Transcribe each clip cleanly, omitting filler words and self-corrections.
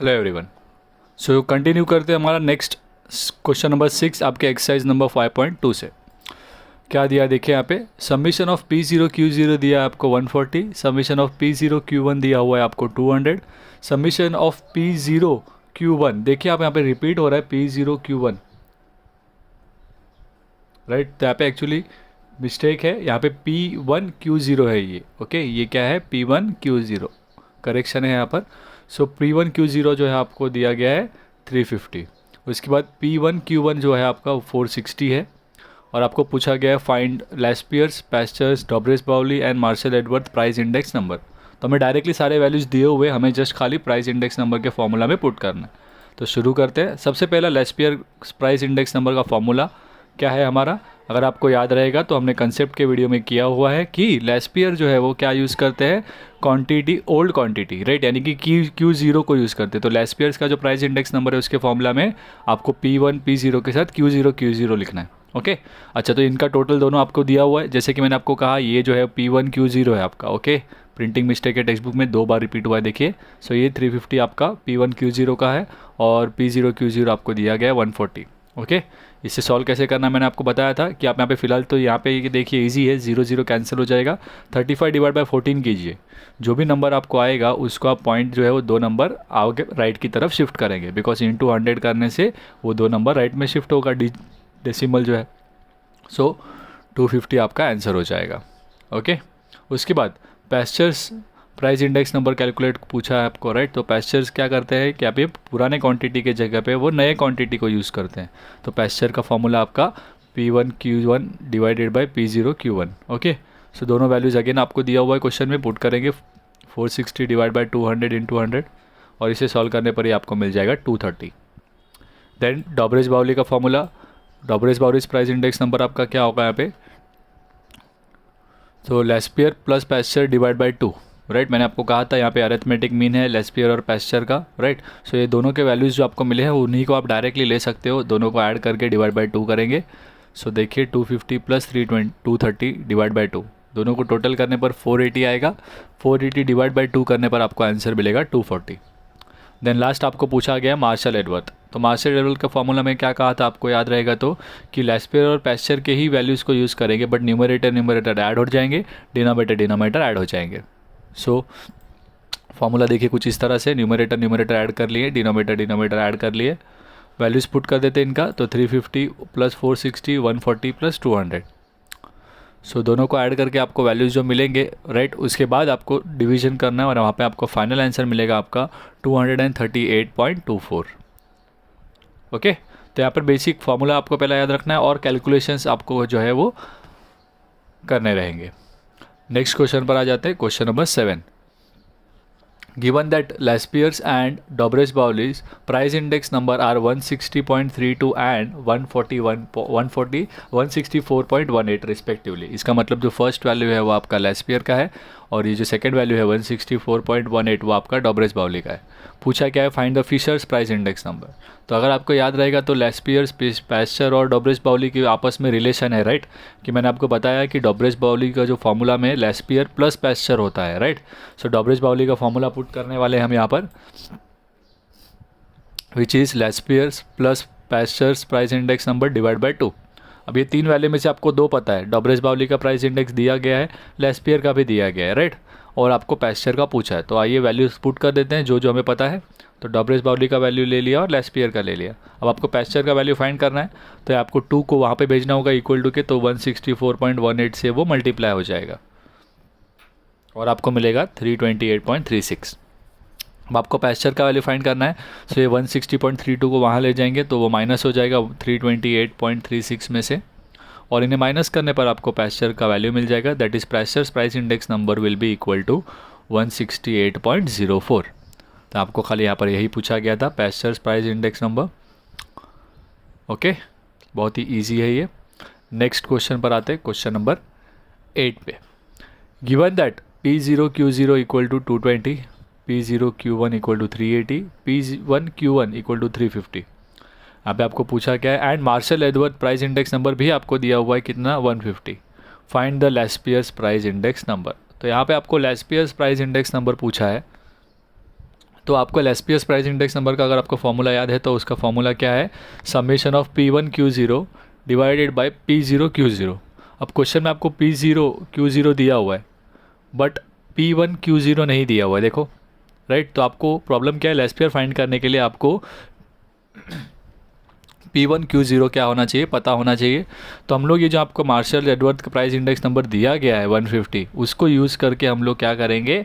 Hello everyone. So continue करते हैं हमारा नेक्स्ट क्वेश्चन नंबर 6 आपके एक्सरसाइज नंबर 5.2 से। क्या दिया देखिए यहाँ पे, समीशन ऑफ P0 Q0 दिया है आपको 140, समीशन ऑफ P0 Q1 दिया हुआ है आपको 200, समीशन ऑफ P0 Q1 देखिए आप यहाँ पे रिपीट हो रहा है P0 Q1, राइट। तो यहाँ पे एक्चुअली मिस्टेक है, यहाँ पे P1 Q0 है ये, ओके ये क्या है P1 Q0, करेक्शन है यहाँ पर। सो P1 Q0 जो है आपको दिया गया है 350, उसके बाद P1 Q1 जो है आपका 460 है, और आपको पूछा गया है find Laspeyres, Paasche's, Dorbish Bowley and Marshall Edgeworth price index number. तो हमें डायरेक्टली सारे वैल्यूज़ दिए हुए, हमें जस्ट खाली प्राइस इंडेक्स नंबर के फॉर्मूला में पुट करना है। तो शुरू करते हैं। सबसे पहला लेस्पियर प्राइस इंडेक्स नंबर का फॉर्मूला क्या है हमारा, अगर आपको याद रहेगा तो हमने कंसेप्ट के वीडियो में किया हुआ है कि लेस्पियर जो है वो क्या यूज़ करते हैं, क्वांटिटी ओल्ड क्वांटिटी, राइट, यानी कि Q0 को यूज़ करते हैं। तो लेस्पियर्स का जो प्राइस इंडेक्स नंबर है उसके फॉर्मूला में आपको P1 P0 के साथ Q0 लिखना है, ओके। अच्छा, तो इनका टोटल दोनों आपको दिया हुआ है, जैसे कि मैंने आपको कहा ये जो है P1 Q0 है आपका, ओके। प्रिंटिंग मिस्टेक है, टेक्स्ट बुक में 2 बार रिपीट हुआ है देखिए। सो ये 350 आपका P1 Q0 का है, और P0 Q0 आपको दिया गया है 140, ओके। इससे सॉल्व कैसे करना मैंने आपको बताया था कि आप यहाँ पे फिलहाल तो यहाँ पे देखिए इजी है, 0 कैंसिल हो जाएगा, 35 डिवाइड बाय 14 कीजिए। जो भी नंबर आपको आएगा उसको आप पॉइंट जो है वो 2 नंबर आगे राइट की तरफ शिफ्ट करेंगे, बिकॉज इंटू 100 करने से वो 2 नंबर राइट में शिफ्ट होगा, डेसिमल जो है। सो 250 आपका आंसर हो जाएगा, ओके। उसके बाद pastures price index number calculate पूछा है आपको, राइट। तो पैस्चर्स क्या करते हैं कि आप ये पुराने क्वांटिटी के जगह पे वो नए क्वांटिटी को यूज़ करते हैं। तो पैस्चर का फॉर्मूला आपका P1 Q1 divided by P0 Q1, okay. सो दोनों वैल्यूज़ अगेन आपको दिया हुआ है क्वेश्चन में, पुट करेंगे 460 डिवाइड बाय 200 इंटू 100, और इसे सॉल्व करने पर ही आपको मिल जाएगा 230। देन डॉबरेज बाउली का formula, Dorbish Bowley's price index number आपका क्या होगा यहाँ पे, तो Laspeyres plus Paasche divide by 2, right. मैंने आपको कहा था यहाँ पे अरिथमेटिक मीन है लेस्पियर और पैस्चर का, राइट। सो ये दोनों के वैल्यूज़ जो आपको मिले हैं उन्हीं को आप डायरेक्टली ले सकते हो, दोनों को ऐड करके डिवाइड बाय 2 करेंगे। सो देखिए 250 प्लस 230 डिवाइड बाय 2, दोनों को टोटल करने पर 480 आएगा, 480 डिवाइड बाय 2 करने पर आपको आंसर मिलेगा 240। देन लास्ट आपको पूछा गया मार्शल एडवर्थ। तो मार्शल एडवर्थ का फॉर्मूला में क्या कहा था आपको याद रहेगा तो, कि लेस्पियर और पैस्चर के ही वैल्यूज़ को यूज़ करेंगे, बट न्यूमरेटर ऐड हो जाएंगे, डिनोमिनेटर ऐड हो जाएंगे। सो फॉर्मूला देखिए कुछ इस तरह से, न्यूमरेटर ऐड कर लिए, डिनोमिनेटर ऐड कर लिए, वैल्यूज़ पुट कर देते हैं इनका। तो 350 प्लस 460 140 प्लस 200। सो दोनों को ऐड करके आपको वैल्यूज़ जो मिलेंगे, राइट, उसके बाद आपको डिवीजन करना है, और वहाँ पे आपको फाइनल आंसर मिलेगा आपका 238.24, ओके। तो यहाँ पर बेसिक फार्मूला आपको पहले याद रखना है, और कैलकुलेशंस आपको जो है वो करने रहेंगे। नेक्स्ट क्वेश्चन पर आ जाते हैं, question number 7। Given that Lespiers and Dobres-Bowley's price index number are 160.32 and 164.18 respectively, इसका मतलब जो फर्स्ट वैल्यू है वो आपका लेस्पियर का है, और ये जो सेकंड वैल्यू है 164.18 वो आपका डॉबरेस बाउली का है। पूछा क्या है, find the Fisher's price index number. तो अगर आपको याद रहेगा तो लेस्पियर्स, पैस्चर और डॉबरेस बाउली के आपस में रिलेशन है, राइट, कि मैंने आपको बताया कि डॉबरेस बाउली का जो फॉर्मूला में लेस्पियर प्लस पैस्चर होता है, राइट। सो डॉबरेस बाउली का फॉर्मूला पुट करने वाले हम यहाँ पर, which is Laspeyres plus Paasche's price index number divide by 2। अब ये 3 वैल्यू में से आपको 2 पता है, डॉबरेस बाउली का प्राइस इंडेक्स दिया गया है, लेस्पियर का भी दिया गया है, राइट, और आपको पैस्चर का पूछा है। तो आइए वैल्यूज पुट कर देते हैं जो जो हमें पता है। तो डॉबरेस बाउली का वैल्यू ले लिया और लेस्पियर का ले लिया। अब आपको पैस्चर का वैल्यू फाइंड करना है, तो आपको 2 को वहाँ पे भेजना होगा इक्वल टू के, तो 164.18 से वो मल्टीप्लाई हो जाएगा, और आपको मिलेगा 328.36। अब आपको पैस्चर का वैल्यू फाइंड करना है, सो ये 160.32 को वहाँ ले जाएंगे तो वो माइनस हो जाएगा 328.36 में से, और इन्हें माइनस करने पर आपको पैस्चर का वैल्यू मिल जाएगा, that is Paasche's price index number will be equal to 168.04। तो आपको खाली यहाँ पर यही पूछा गया था, pastures price index number, okay. बहुत ही ईजी है ये। नेक्स्ट क्वेश्चन पर आते हैं, क्वेश्चन नंबर 8 पे। Given that P0 Q0 equal to 220, P0 Q1 equal to 380, P1 Q1 equal to 350। यहाँ पे आपको पूछा क्या है, and Marshall Edgeworth price index number भी आपको दिया हुआ है कितना, 150। Find the Laspeyres price index number. तो यहाँ पे आपको लेस्पियर्स प्राइस इंडेक्स नंबर पूछा है, तो आपको एलएसपीएस प्राइस इंडेक्स नंबर का अगर आपको फॉर्मूला याद है तो उसका फॉर्मूला क्या है, summation of P1Q0 divided by P0Q0। अब क्वेश्चन में आपको P0Q0 दिया हुआ है बट P1Q0 नहीं दिया हुआ है, देखो राइट। तो आपको प्रॉब्लम क्या है, एलएसपीआर फाइंड करने के लिए आपको P1Q0 क्या होना चाहिए, पता होना चाहिए। तो हम लोग ये जो आपको मार्शल एडवर्थ का प्राइस इंडेक्स नंबर दिया गया है 150, उसको यूज़ करके हम लोग क्या करेंगे,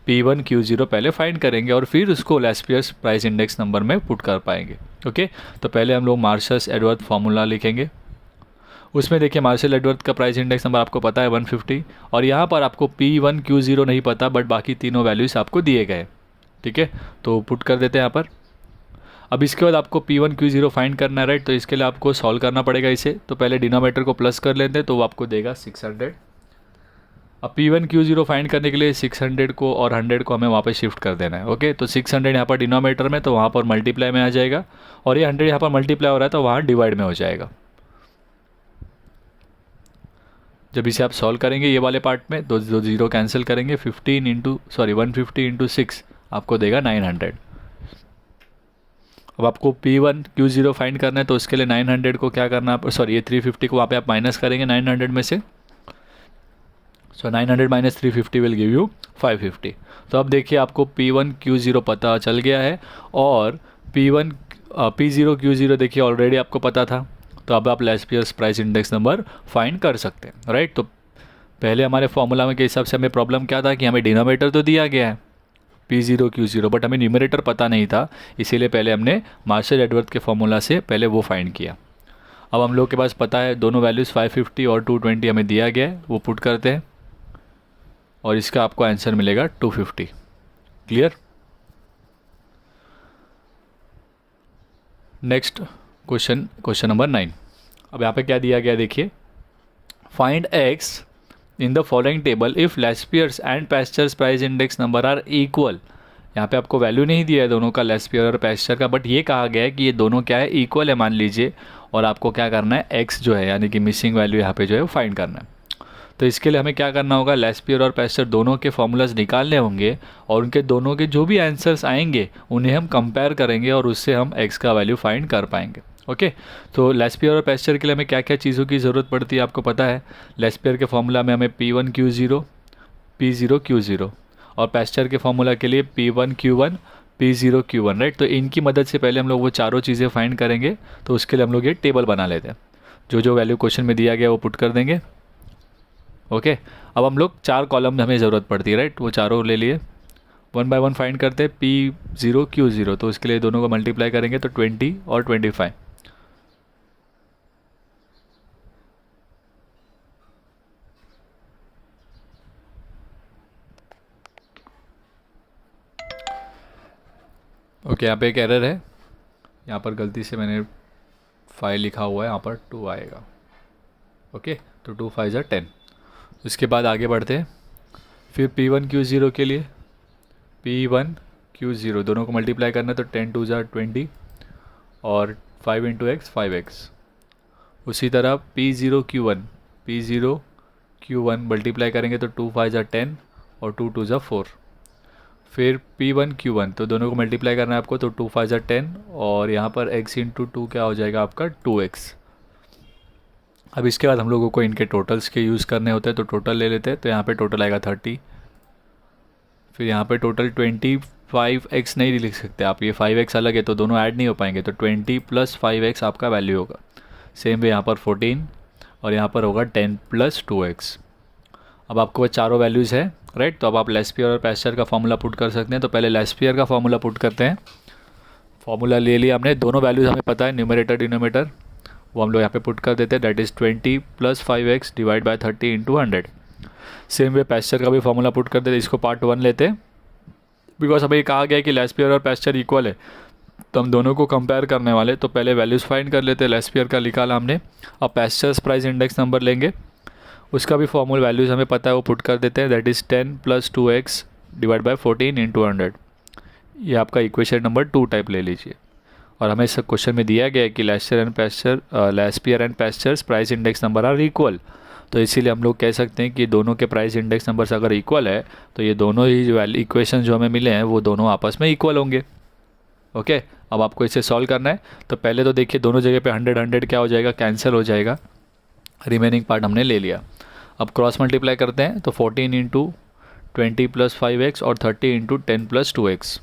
P1Q0 पहले फाइंड करेंगे और फिर उसको एलएसपीएस प्राइस इंडेक्स नंबर में पुट कर पाएंगे। ओके, तो पहले हम लोग मार्शल एडवर्थ फार्मूला लिखेंगे। उसमें देखिए मार्शल एडवर्थ का प्राइस इंडेक्स नंबर आपको पता है 150, और यहाँ पर आपको P1Q0 नहीं पता बट बाकी तीनों वैल्यूज़ आपको दिए गए। ठीक है, तो पुट कर देते हैं यहाँ पर। अब इसके बाद आपको P1Q0 फाइंड करना है राइट, तो इसके लिए आपको सॉल्व करना पड़ेगा इसे। तो पहले डिनोमिनेटर को प्लस कर लेते हैं तो वो आपको देगा 600। अब P1Q0 फाइंड करने के लिए 600 को और 100 को हमें वहाँ पे शिफ्ट कर देना है। ओके, तो 600 यहाँ पर डिनोमिनेटर में तो वहाँ पर मल्टीप्लाई में आ जाएगा, और ये 100 यहाँ पर मल्टीप्लाई हो रहा है तो वहाँ डिवाइड में हो जाएगा। जब इसे आप सॉल्व करेंगे ये वाले पार्ट में, दो जीरो कैंसिल करेंगे, 150 इंटू 6 आपको देगा 900। अब आपको P1Q0 फाइंड करना है तो उसके लिए 900 को क्या करना है, ये 350 को वहाँ पे आप माइनस करेंगे 900 में से। 900 माइनस 350 विल गिव यू 550। तो अब देखिए आपको P1Q0 पता चल गया है, और P0Q0 देखिए ऑलरेडी आपको पता था। तो अब आप एलएसपीएस प्राइस इंडेक्स नंबर फाइंड कर सकते हैं राइट। तो पहले हमारे फॉर्मूला में के हिसाब से हमें प्रॉब्लम क्या था कि हमें डिनोमिनेटर तो दिया गया है P0Q0 बट हमें न्यूमरेटर पता नहीं था, इसीलिए पहले हमने मार्शल एडवर्थ के फॉर्मूला से पहले वो फाइंड किया। अब हम लोग के पास पता है दोनों वैल्यूज़ 550 और 220 हमें दिया गया है, वो पुट करते हैं और इसका आपको आंसर मिलेगा 250। क्लियर। Next question number 9। अब यहाँ पे क्या दिया गया देखिए, find X in the following table if Laspeyres and Paasche's price index number are equal. यहाँ पे आपको वैल्यू नहीं दिया है दोनों का, लेस्पियर और पैस्चर का, बट ये कहा गया है कि ये दोनों क्या है, इक्वल है मान लीजिए, और आपको क्या करना है, एक्स जो है यानी कि मिसिंग वैल्यू यहाँ पे जो है वो फाइंड करना है। तो इसके लिए हमें क्या करना होगा, लेस्पियर और पैस्चर दोनों के फॉर्मूलाज निकालने होंगे और उनके दोनों के जो भी आंसर्स आएंगे उन्हें हम कंपेयर करेंगे और उससे हम एक्स का वैल्यू फाइंड कर पाएंगे। ओके, तो लेस्पियर और पैस्चर के लिए हमें क्या क्या चीज़ों की ज़रूरत पड़ती है आपको पता है। लेस्पियर के फॉर्मूला में हमें P1Q0 P0Q0, और पैस्चर के फॉर्मूला के लिए P1Q1 P0Q1 राइट। तो इनकी मदद से पहले हम लोग वो चारों चीज़ें फाइंड करेंगे। तो उसके लिए हम लोग ये टेबल बना लेते हैं, जो जो वैल्यू क्वेश्चन में दिया गया वो पुट कर देंगे। ओके, अब हम लोग 4 कॉलम हमें ज़रूरत पड़ती है राइट, वो चारों ले लिए। 1 बाय 1 फाइंड करते हैं P0Q0, तो इसके लिए दोनों को मल्टीप्लाई करेंगे तो 20 और 25। ओके, यहाँ पे एक एरर है, यहाँ पर गलती से मैंने 5 लिखा हुआ है, यहाँ पर 2 आएगा। ओके, तो 2 5 = 10। उसके बाद आगे बढ़ते हैं, फिर P1Q0 के लिए P1Q0 दोनों को मल्टीप्लाई करना है तो 10 2 = 20 और 5 × x 5x। उसी तरह P0Q1 मल्टीप्लाई करेंगे तो 2 5 = 10 और 2 2 = 4। फिर P1Q1 तो दोनों को मल्टीप्लाई करना है आपको, तो 2 5 = 10 और यहाँ पर x × 2 क्या हो जाएगा आपका 2x। अब इसके बाद हम लोगों को इनके टोटल्स के यूज़ करने होते हैं, तो टोटल ले लेते हैं। तो यहाँ पे टोटल आएगा 30, फिर यहाँ पे टोटल 25x नहीं लिख सकते आप, ये 5x अलग है तो दोनों ऐड नहीं हो पाएंगे, तो 20 + 5x आपका वैल्यू होगा। सेम वे यहाँ पर 14 और यहाँ पर होगा 10 + 2x। अब आपको वो चारों वैल्यूज़ है राइट। तो अब आप लेस्पियर और पैस्चर का फॉर्मूला पुट कर सकते हैं। तो पहले लेस्पियर का फॉर्मूला पुट करते हैं। फॉर्मूला ले लिया हमने, दोनों वैल्यूज़ हमें पता है, न्यूमरेटर डिनोमिनेटर, वो हम लोग यहाँ पे पुट कर देते हैं, that is 20 + 5x divide by 30 × 100। Same way pasture का भी फॉर्मूला पुट कर देते हैं। इसको पार्ट 1 लेते हैं, बिकॉज हमें कहा गया है कि लेस्पियर और पैस्चर इक्वल है, तो हम दोनों को कंपेयर करने वाले। तो पहले वैल्यूज़ फाइंड कर लेते हैं। लेस्पियर का निकाला हमने, अब पैस्चर्स प्राइस इंडेक्स नंबर लेंगे, उसका भी फॉर्मूला वैल्यूज़ हमें पता है, वो पुट कर देते हैं, that is 10 + 2x divide by 14 × 100। ये आपका इक्वेशन नंबर 2 टाइप ले लीजिए। और हमें इस क्वेश्चन में दिया गया है कि Laspeyres and Paasche's price index number are equal. तो इसीलिए हम लोग कह सकते हैं कि दोनों के प्राइस इंडेक्स नंबर्स अगर इक्वल है तो ये दोनों ही जो इक्वेशन जो हमें मिले हैं वो दोनों आपस में इक्वल होंगे। ओके, अब आपको इसे सॉल्व करना है। तो पहले तो देखिए दोनों जगह पे 100 क्या हो जाएगा, कैंसिल हो जाएगा, रिमेनिंग पार्ट हमने ले लिया। अब क्रॉस मल्टीप्लाई करते हैं तो 14 इंटू 20 प्लस 5x और 30 इंटू 10 प्लस 2x।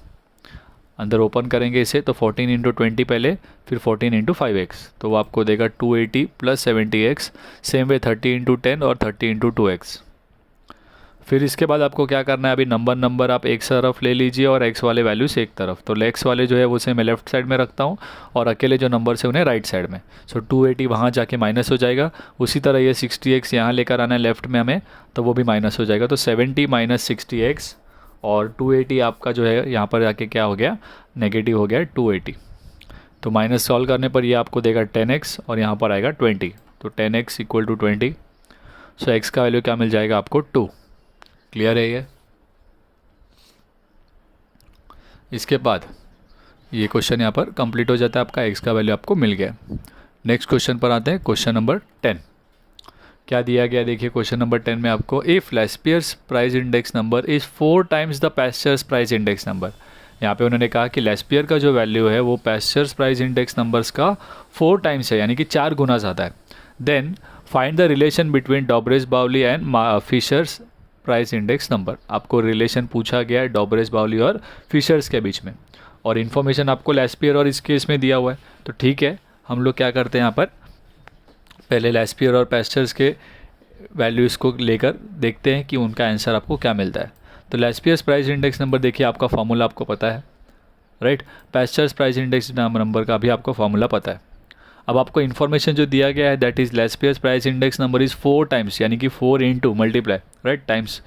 अंदर ओपन करेंगे इसे तो 14 इंटू 20 पहले, फिर 14 इंटू 5x, तो वो आपको देगा 280 plus 70x। Same way 30 into 10 और 30 इंटू 2x। फिर इसके बाद आपको क्या करना है, अभी नंबर आप एक तरफ ले लीजिए और x वाले वैल्यूज़ एक तरफ। तो x वाले जो है वो से मैं लेफ्ट साइड में रखता हूँ और अकेले जो नंबर से उन्हें राइट साइड में। सो 280 वहाँ जाके माइनस हो जाएगा। उसी तरह ये 60x यहाँ लेकर आना है लेफ्ट में हमें, तो वो भी माइनस हो जाएगा। तो 70 माइनस 60x और 280 आपका जो है यहाँ पर जाके क्या हो गया, नेगेटिव हो गया 280। तो माइनस सॉल्व करने पर ये आपको देगा 10x और यहाँ पर आएगा 20। तो 10x equal to 20। So x का वैल्यू क्या मिल जाएगा आपको, 2। क्लियर है ये। इसके बाद ये क्वेश्चन यहाँ पर कंप्लीट हो जाता है, आपका x का वैल्यू आपको मिल गया। नेक्स्ट क्वेश्चन पर आते हैं, क्वेश्चन नंबर 10। क्या दिया गया देखिए क्वेश्चन नंबर 10 में आपको, if Laspeyres price index number is 4 times the Paasche's price index number. यहाँ पे उन्होंने कहा कि लेस्पियर का जो वैल्यू है वो पैस्चर्स प्राइस इंडेक्स नंबर्स का 4 टाइम्स है, यानी कि 4 गुना ज़्यादा है। Then find the relation between Dorbish Bowley and Fisher's price index number. आपको रिलेशन पूछा गया है डॉबरेज बाउली और फिशर्स के बीच में, और इन्फॉर्मेशन आपको लेस्पियर और इस केस में दिया हुआ है। तो ठीक है, हम लोग क्या करते हैं यहाँ पर, पहले लेस्पियर और पैस्चर्स के वैल्यूज़ को लेकर देखते हैं कि उनका आंसर आपको क्या मिलता है। तो लेस्पियर्स प्राइस इंडेक्स नंबर देखिए आपका फॉर्मूला आपको पता है, right. Pastures price index number का भी आपको फॉर्मूला पता है। अब आपको इन्फॉर्मेशन जो दिया गया है that is Laspeyres price index number is 4 times, यानी कि 4 into multiply, right, times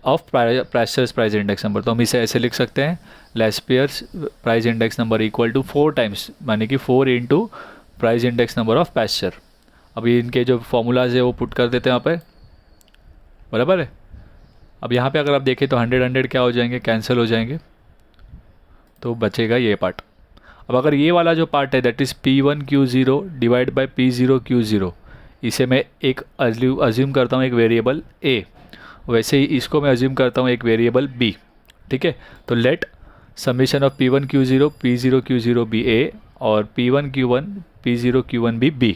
of Paasche's price index number. तो हम इसे ऐसे लिख सकते हैं, Laspeyres price index number equal to 4 times, यानी कि 4 into price index number of Paasche. अभी इनके जो फॉर्मूलाज है वो पुट कर देते हैं यहाँ पे, बराबर है। अब यहाँ पे अगर आप देखें तो 100 क्या हो जाएंगे, कैंसिल हो जाएंगे, तो बचेगा ये पार्ट। अब अगर ये वाला जो पार्ट है that is P1Q0 divide by P0Q0, इसे मैं एक अज्यूम करता हूँ एक वेरिएबल A, वैसे ही इसको मैं अज्यूम करता हूँ एक वेरिएबल B, ठीक है। तो let summation of P1Q0 P0Q0 be A और P1Q1 P0Q1 भी B।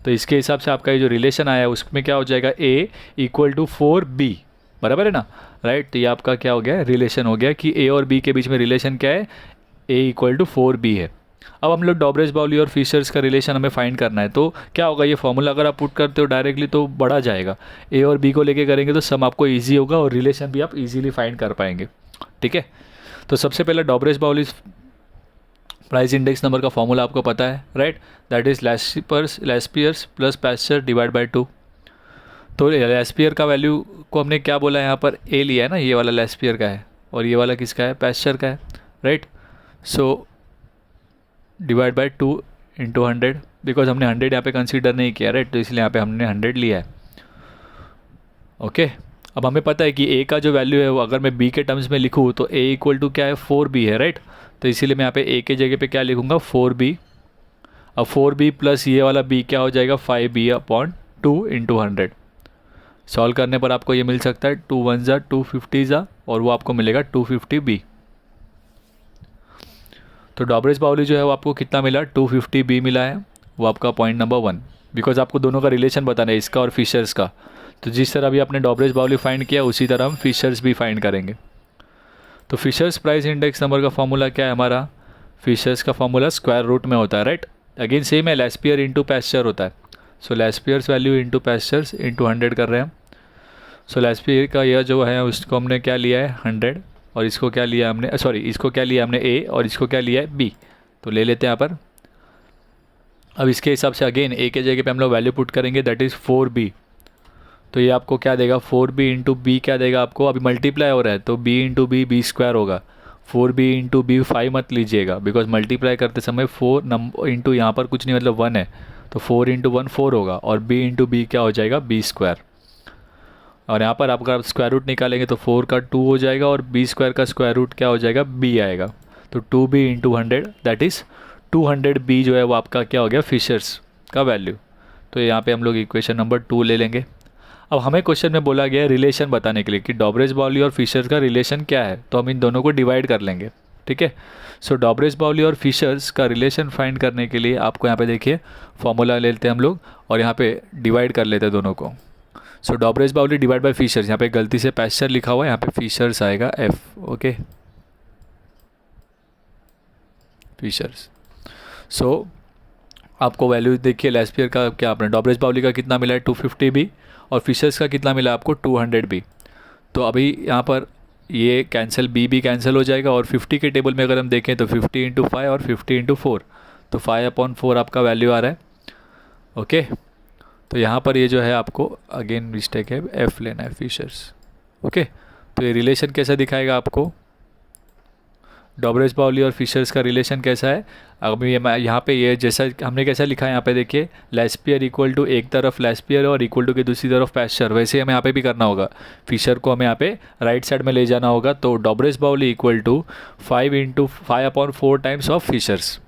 तो इसके हिसाब से आपका ये जो रिलेशन आया है उसमें क्या हो जाएगा, A इक्वल टू 4B, बराबर है ना, राइट। तो ये आपका क्या हो गया, रिलेशन हो गया कि A और B के बीच में रिलेशन क्या है, A इक्वल टू 4B है। अब हम लोग डॉबरेज बाउली और फिशर्स का रिलेशन हमें फाइंड करना है। तो क्या होगा, ये फॉर्मूला अगर आप पुट करते हो डायरेक्टली तो बढ़ा जाएगा, A और B को लेके करेंगे तो सम आपको ईजी होगा और रिलेशन भी आप इजीली फाइंड कर पाएंगे, ठीक है। तो सबसे पहले Dorbish Bowley price index number का फॉर्मूला आपको पता है, right, that is Laspeyres plus Paasche divide by 2। तो लेस्पियर का वैल्यू को हमने क्या बोला है यहाँ पर, A लिया है ना, ये वाला लेस्पियर का है और ये वाला किसका है, पैस्चर का है, right. So divide by 2 into 100, because हमने 100 यहाँ पे कंसीडर नहीं किया, राइट, तो इसलिए यहाँ पे हमने 100 लिया है, ओके। अब हमें पता है कि A का जो वैल्यू है वो अगर मैं B के टर्म्स में लिखूँ तो A इक्वल टू क्या है, 4B है, राइट। तो इसीलिए मैं यहाँ पे A के जगह पे क्या लिखूँगा, 4B। अब 4B प्लस ये वाला B क्या हो जाएगा, 5B अपॉन 2 इंटू 100। सॉल्व करने पर आपको ये मिल सकता है 2 1 ज़ा 250 ज़ा, और वो आपको मिलेगा 250B। तो डॉबरेज बाउली जो है वो आपको कितना मिला, 250B मिला है, वो आपका पॉइंट नंबर 1। बिकॉज आपको दोनों का रिलेशन बताना है, इसका और फिशर्स का। तो जिस तरह अभी आपने डॉबरेज बाउली फाइंड किया उसी तरह हम फिशर्स भी फाइंड करेंगे। तो फिशर्स प्राइस इंडेक्स नंबर का फॉर्मूला क्या है हमारा, फिशर्स का फॉर्मूला स्क्वायर रूट में होता है, राइट। अगेन सेम है, लेस्पियर इंटू पैस्चर होता है। सो Laspeyres value into pastures into 100 कर रहे हैं हम। सो लेस्पियर का यह जो है उसको हमने क्या लिया है 100, और इसको क्या लिया हमने, सॉरी इसको क्या लिया हमने A और इसको क्या लिया है B। तो ले लेते हैं यहाँ पर। अब इसके हिसाब से अगेन A के जगह पे हम लोग वैल्यू पुट करेंगे दैट इज़ 4B। तो ये आपको क्या देगा, 4B इंटू B क्या देगा आपको, अभी मल्टीप्लाई हो रहा है तो B इंटू B स्क्वायर होगा। 4B इंटू B 5 मत लीजिएगा, बिकॉज मल्टीप्लाई करते समय 4 नंबर इंटू यहाँ पर कुछ नहीं मतलब 1 है, तो 4 इंटू 1 4 होगा, और B इंटू B क्या हो जाएगा, B स्क्वायर। और यहाँ पर आप अगर स्क्वायर रूट निकालेंगे तो 4 का 2 हो जाएगा और B स्क्वायर का स्क्वायर रूट क्या हो जाएगा, B आएगा। तो 2B into 100 that is 200B जो है वो आपका क्या हो गया, फिशर्स का वैल्यू। तो यहाँ पे हम लोग इक्वेशन नंबर 2 ले लेंगे। अब हमें क्वेश्चन में बोला गया है रिलेशन बताने के लिए कि डॉबरेज बाउली और फिशर्स का रिलेशन क्या है, तो हम इन दोनों को डिवाइड कर लेंगे, ठीक है। सो डॉबरेज बाउली और फिशर्स का रिलेशन फाइंड करने के लिए आपको यहाँ पे देखिए फॉर्मूला लेते हैं हम लोग और यहाँ पे डिवाइड कर लेते हैं दोनों को। सो डॉबरेज बाउली डिवाइड बाय फिशर्स, यहाँ पे गलती से पैस्चर लिखा हुआ है, यहाँ पे फिशर्स आएगा एफ, ओके, फिशर्स। सो आपको वैल्यू देखिए लेस्पियर का क्या आपने डॉबरेज बाउली का कितना मिला है 250 बी और फिशर्स का कितना मिला आपको 200 बी। तो अभी यहाँ पर ये कैंसिल, बी भी कैंसिल हो जाएगा और 50 के टेबल में अगर हम देखें तो 50 इंटू 5 और 50 इंटू 4, तो 5/4 आपका वैल्यू आ रहा है, ओके। तो यहाँ पर ये जो है आपको अगेन मिस्टेक है, एफ लेना है फिशर्स, ओके। तो ये रिलेशन कैसा दिखाएगा आपको, डॉबरेज बाउली और फिशर्स का रिलेशन कैसा है। अब ये यहाँ पे ये जैसा हमने कैसा लिखा है यहाँ पे देखिए, लेस्पियर इक्वल टू एक तरफ लेस्पियर और इक्वल टू की दूसरी तरफ पैस्चर, वैसे हमें यहाँ पे भी करना होगा, फिशर को हमें यहाँ पे राइट साइड में ले जाना होगा। तो Dorbish Bowley equal to 5/4 times of Fisher's,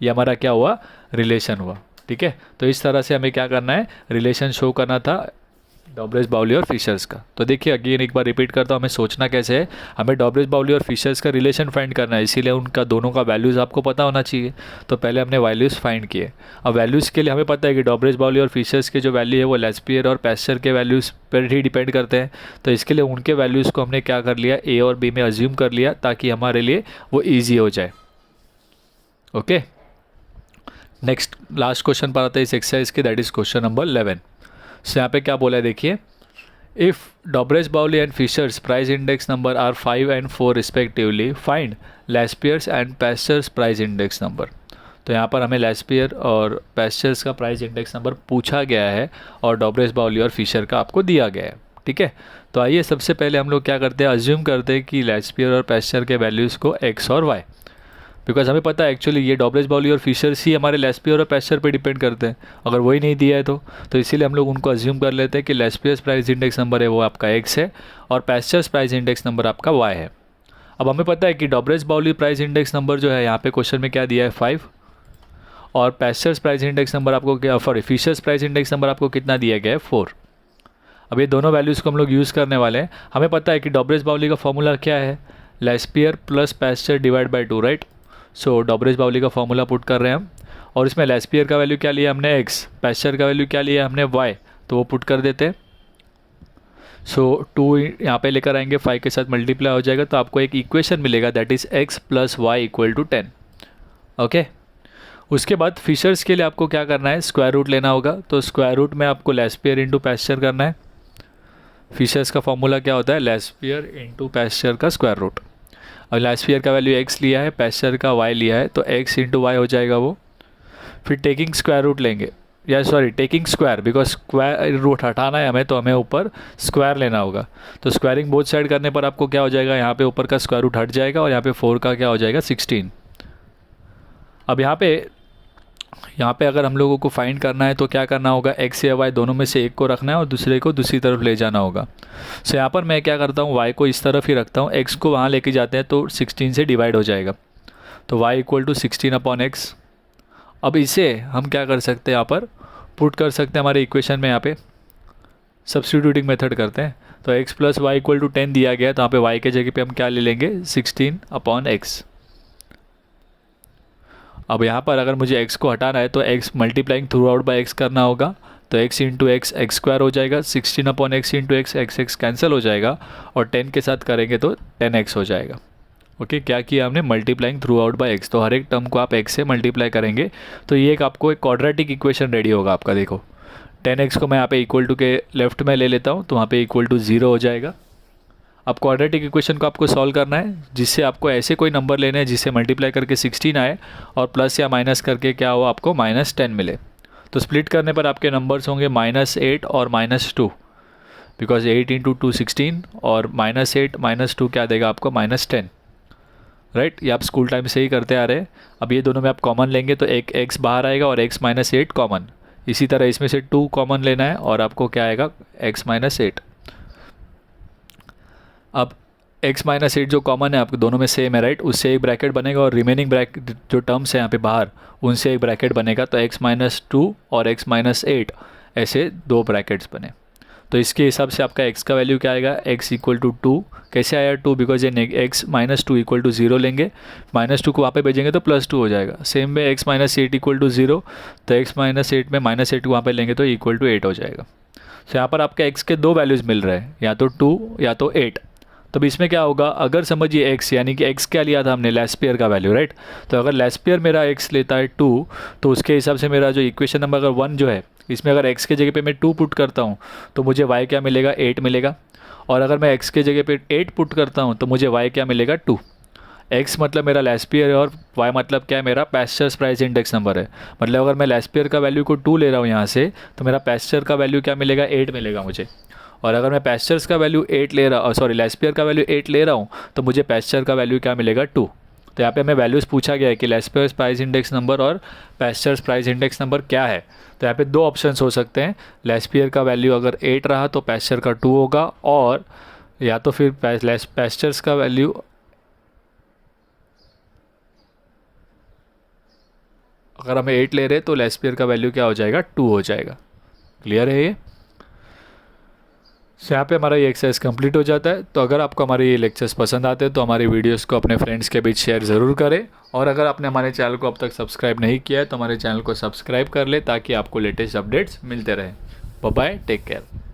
ये हमारा क्या हुआ, रिलेशन हुआ, ठीक है। तो इस तरह से हमें क्या करना है, रिलेशन शो करना था डॉबरेज बाउली और फिशर्स का। तो देखिए अगेन एक बार रिपीट करता हूँ, हमें सोचना कैसे है, हमें डॉबरेज बाउली और फिशर्स का रिलेशन फाइंड करना है, इसीलिए उनका दोनों का वैल्यूज़ आपको पता होना चाहिए। तो पहले हमने वैल्यूज़ फाइंड किए। अब वैल्यूज़ के लिए हमें पता है कि डॉबरेज बाउली और फिशर्स के जो वैल्यू है वो लेस्पियर और पैस्चर के वैल्यूज़ पर ही डिपेंड करते हैं। तो इसके लिए उनके वैल्यूज़ को हमने क्या कर लिया, ए और बी में अज्यूम कर लिया ताकि हमारे लिए वो ईजी हो जाए, ओके। नेक्स्ट लास्ट क्वेश्चन पर आते हैं इस एक्सरसाइज के, that is question number 11। So यहाँ पे क्या बोला है देखिए, if Dorbish Bowley and Fisher's price index number are 5 and 4 respectively, find Laspeyres and Paasche's price index number. तो यहाँ पर हमें लेस्पियर और पैस्चर्स का प्राइस इंडेक्स नंबर पूछा गया है और डॉबरेज बाउली और फिशर का आपको दिया गया है, ठीक है। तो आइए सबसे पहले हम लोग क्या करते हैं, अज्यूम करते हैं कि लेस्पियर और पैस्चर के वैल्यूज़ को एक्स और वाई, बिकॉज हमें पता है एक्चुअली ये डॉबरेज बाउली और फिशर्स ही हमारे लेस्पियर और पैस्चर पे डिपेंड करते हैं, अगर वही नहीं दिया है तो इसीलिए हम लोग उनको अज्यूम कर लेते हैं कि लेस्पियर्स प्राइस इंडेक्स नंबर है वो आपका एक्स है और पैस्चर्स प्राइस इंडेक्स नंबर आपका वाई है। अब हमें पता है कि डॉबरेज बाउली प्राइस इंडेक्स नंबर जो है यहाँ पे क्वेश्चन में क्या दिया है 5 और पैस्चर्स प्राइस इंडेक्स नंबर आपको क्या, sorry Fisher's price index number आपको कितना दिया गया है 4। अब ये दोनों वैल्यूज़ को हम लोग यूज़ करने वाले हैं। हमें पता है कि डॉबरेज बाउली का फॉर्मूला क्या है, Laspeyres plus Paasche divide by 2, right. So Dorbish Bowley का फॉर्मूला पुट कर रहे हैं हम और इसमें लेस्पियर का वैल्यू क्या लिया हमने x, पैस्चर का वैल्यू क्या लिया हमने y, तो वो पुट कर देते हैं। सो 2 यहाँ पे लेकर आएंगे, 5 के साथ मल्टीप्लाई हो जाएगा तो आपको एक इक्वेशन मिलेगा that is x + y = 10, okay. उसके बाद फिशर्स के लिए आपको क्या करना है, स्क्वायर रूट लेना होगा। तो स्क्वायर रूट में आपको लेस्पियर इंटू पैस्चर करना है। फिशर्स का फॉर्मूला क्या होता है, लेस्पियर इंटू पैस्चर का स्क्वायर रूट। अब लेस्पियर का वैल्यू x लिया है, पैस्चर का y लिया है, तो x इंटू वाई हो जाएगा वो। फिर टेकिंग स्क्वायर रूट लेंगे, या sorry taking square, because square root हटाना है हमें तो हमें ऊपर स्क्वायर लेना होगा। तो स्क्वायरिंग बोथ साइड करने पर आपको क्या हो जाएगा, यहाँ पे ऊपर का स्क्वायर रूट हट जाएगा और यहाँ पे 4 का क्या हो जाएगा 16। अब यहाँ पे अगर हम लोगों को फाइंड करना है तो क्या करना होगा, x या y दोनों में से एक को रखना है और दूसरे को दूसरी तरफ ले जाना होगा। सो यहाँ पर मैं क्या करता हूँ, y को इस तरफ ही रखता हूँ, x को वहाँ लेके जाते हैं तो 16 से डिवाइड हो जाएगा, तो y = 16/x। अब इसे हम क्या कर सकते हैं, यहाँ पर पुट कर सकते हैं हमारे इक्वेशन में, यहाँ पे सब्स्टिट्यूटिंग मेथड करते हैं। तो x + y = 10 दिया गया, तो यहाँ पे y के जगह पे हम क्या ले लेंगे 16/x। अब यहाँ पर अगर मुझे x को हटाना है तो x multiplying through out by x करना होगा, तो x into x x square हो जाएगा, 16/x इंटू एक्स कैंसिल हो जाएगा और 10 के साथ करेंगे तो 10x हो जाएगा, ओके। क्या किया हमने, multiplying through out by x, तो हर एक टर्म को आप x से मल्टीप्लाई करेंगे तो ये एक आपको एक क्वाड्रेटिक इक्वेशन रेडी होगा आपका। देखो 10x को मैं यहाँ पे इक्वल टू के लेफ्ट में ले लेता हूँ तो वहाँ पे = 0 हो जाएगा। अब क्वाड्रेटिक इक्वेशन को आपको सॉल्व करना है, जिससे आपको ऐसे कोई नंबर लेने हैं जिससे मल्टीप्लाई करके 16 आए और प्लस या माइनस करके क्या हो आपको -10 मिले। तो स्प्लिट करने पर आपके नंबर्स होंगे -8 और -2, बिकॉज 8 × 2 16 और -8 -2 क्या देगा आपको -10, राइट। ये आप स्कूल टाइम से ही करते आ रहे हैं। अब ये दोनों में आप कॉमन लेंगे तो एक x बाहर आएगा और x - 8 कॉमन, इसी तरह इसमें से 2 कॉमन लेना है और आपको क्या आएगा x - 8। अब x - 8 जो कॉमन है आपको दोनों में सेम है, राइट, उससे एक ब्रैकेट बनेगा और रिमेनिंग ब्रैकेट जो टर्म्स है यहाँ पे बाहर उनसे एक ब्रैकेट बनेगा, तो x - 2 और x - 8 ऐसे 2 ब्रैकेट्स बने। तो इसके हिसाब से आपका x का वैल्यू क्या आएगा, x इक्वल टू 2। कैसे आया 2, बिकॉज ये x माइनस 2 इक्वल टू 0 लेंगे, -2 को वहाँ पे भेजेंगे तो +2 हो जाएगा। सेम में x माइनस 8 इक्वल टू 0, तो x माइनस 8 में -8 को वहाँ पे लेंगे तो इक्वल टू 8 हो जाएगा। तो यहाँ पर आपका x के दो वैल्यूज़ मिल रहे हैं, या तो 2 या तो 8। तो अब इसमें क्या होगा, अगर समझिए x, यानी कि x क्या लिया था हमने, लेस्पियर का वैल्यू, राइट। तो अगर लेस्पियर मेरा x लेता है 2, तो उसके हिसाब से मेरा जो इक्वेशन नंबर अगर 1 जो है, इसमें अगर x के जगह पे मैं 2 पुट करता हूँ तो मुझे y क्या मिलेगा, 8 मिलेगा। और अगर मैं x के जगह पे 8 पुट करता हूँ तो मुझे y क्या मिलेगा, 2। x मतलब मेरा लेस्पियर है और y मतलब क्या है, मेरा पैस्चर्स प्राइस इंडेक्स नंबर है। मतलब अगर मैं लेस्पियर का वैल्यू को 2 ले रहा हूँ यहाँ से, तो मेरा पैस्चर का वैल्यू क्या मिलेगा, 8 मिलेगा मुझे। और अगर मैं पैस्चर्स का वैल्यू 8 ले रहा, सॉरी लेस्पियर का वैल्यू 8 ले रहा हूँ, तो मुझे पैस्चर का वैल्यू क्या मिलेगा, 2। तो यहाँ पे हमें वैल्यूज़ पूछा गया है कि लेस्पियर्स प्राइस इंडेक्स नंबर और पैस्चर्स प्राइस इंडेक्स नंबर क्या है। तो यहाँ पे दो ऑप्शंस हो सकते हैं, लेस्पियर का वैल्यू अगर 8 रहा तो पैस्चर का 2 होगा, और या तो फिर पैस्चर्स का वैल्यू अगर हमें 8 ले रहे तो लेस्पियर का वैल्यू क्या हो जाएगा, 2 हो जाएगा। क्लियर है ये। यहाँ पे हमारा ये एक्सरसाइज कंप्लीट हो जाता है। तो अगर आपको हमारे ये लेक्चर्स पसंद आते हैं तो हमारे वीडियोस को अपने फ्रेंड्स के बीच शेयर ज़रूर करें, और अगर आपने हमारे चैनल को अब तक सब्सक्राइब नहीं किया है तो हमारे चैनल को सब्सक्राइब कर ले, ताकि आपको लेटेस्ट अपडेट्स मिलते रहें। Bye bye, take care.